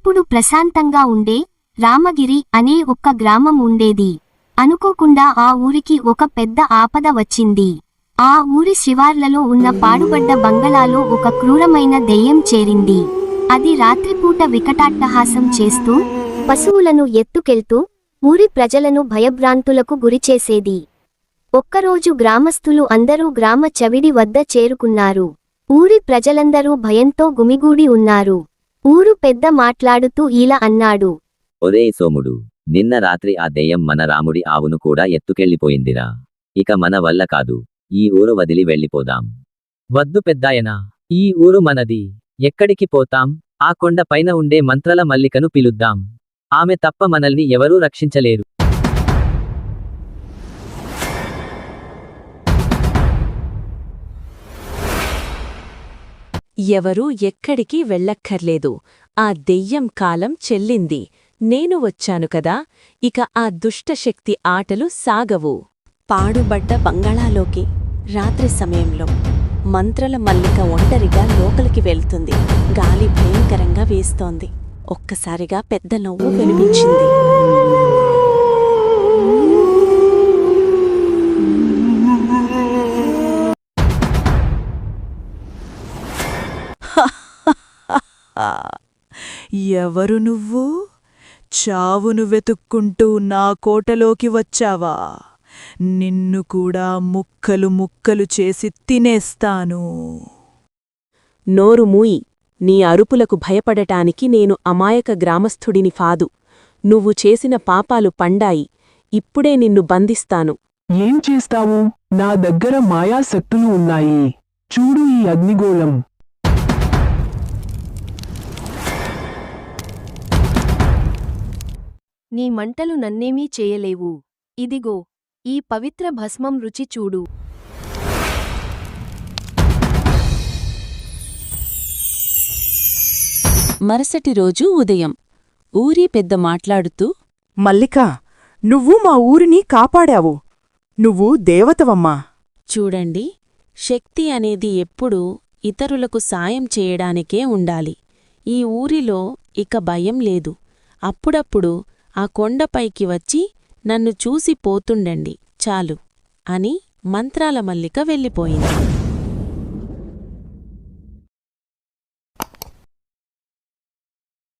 ఒకప్పుడు ప్రశాంతంగా ఉండే రామగిరి అనే ఒక్క గ్రామం ఉండేది. అనుకోకుండా ఆ ఊరికి ఒక పెద్ద ఆపద వచ్చింది. ఆ ఊరి శివార్లలో ఉన్న పాడుబడ్డ బంగళాలో ఒక క్రూరమైన దెయ్యం చేరింది. అది రాత్రిపూట వికటాట్టహాసం చేస్తూ పశువులను ఎత్తుకెళ్తూ ఊరి ప్రజలను భయభ్రాంతులకు గురిచేసేది. ఒక్కరోజు గ్రామస్థులు అందరూ గ్రామ చవిడి వద్ద చేరుకున్నారు. ఊరి ప్రజలందరూ భయంతో గుమిగూడి ఉన్నారు. ఊరు పెద్ద మాట్లాడుతూ ఇలా అన్నాడు. ఒరేయ్ సోముడు, నిన్న రాత్రి ఆ దెయ్యం మన రాముడి ఆవును కూడా ఎత్తుకెళ్ళిపోయిందిరా. ఇక మన వల్ల కాదు. ఈ ఊరు వదిలి వెళ్ళిపోదాం. వద్దు పెద్దాయనా, ఈ ఊరు మనది. ఎక్కడికి పోతాం? ఆ కొండ పైన ఉండే మంత్రల మల్లికను పిలుద్దాం. ఆమె తప్ప మనల్ని ఎవరూ రక్షించలేరు. ఎవరూ ఎక్కడికి వెళ్ళక్కర్లేదు. ఆ దెయ్యం కాలం చెల్లింది. నేను వచ్చాను కదా, ఇక ఆ దుష్టశక్తి ఆటలు సాగవు. పాడుబడ్డ బంగాళాలోకి రాత్రి సమయంలో మంత్రల మల్లిక ఒంటరిగా లోపలికి వెళ్తుంది. గాలి భయంకరంగా వేస్తోంది. ఒక్కసారిగా పెద్ద నవ్వు వినిపించింది. ఎవరు నువ్వు? చావును వెతుక్కుంటూ నా కోటలోకి వచ్చావా? నిన్ను కూడా ముక్కలు ముక్కలు చేసి తినేస్తాను. నోరు మూయి. నీ అరుపులకు భయపడటానికి నేను అమాయక గ్రామస్థుడిని ఫాదు. నువ్వు చేసిన పాపాలు పండాయి. ఇప్పుడే నిన్ను బంధిస్తాను. ఏం చేస్తావు? నా దగ్గర మాయాశక్తులు ఉన్నాయి. చూడు ఈ అగ్నిగోళం. నీ మంటలు నన్నేమీ చేయలేవు. ఇదిగో ఈ పవిత్ర భస్మం రుచి చూడు. మరుసటి రోజు ఉదయం ఊరి పెద్ద మాట్లాడుతూ, మల్లికా, నువ్వు మా ఊరిని కాపాడావు. నువ్వు దేవతవమ్మా. చూడండి, శక్తి అనేది ఎప్పుడూ ఇతరులకు సాయం చేయడానికే ఉండాలి. ఈ ఊరిలో ఇక భయం లేదు. అప్పుడప్పుడు ఆ కొండపైకి వచ్చి నన్ను చూసి పోతుండండి చాలు అని మంత్రాల మల్లిక వెళ్ళిపోయింది.